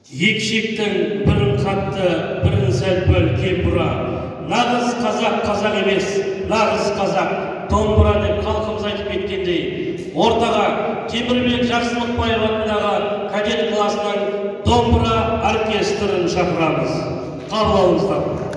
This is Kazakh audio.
Екі шектің бірін қатты, бірін сәл-пәл кембұра. Нағыз қазақ қазақ емес, нағыз қазақ домбыра деп халқымыз айтып кеткендей, ортаға Темірбек Жақсылықбаев атындағы кадет класының домбыра оркестрін шақырамыз. Қабыл алыңыздар.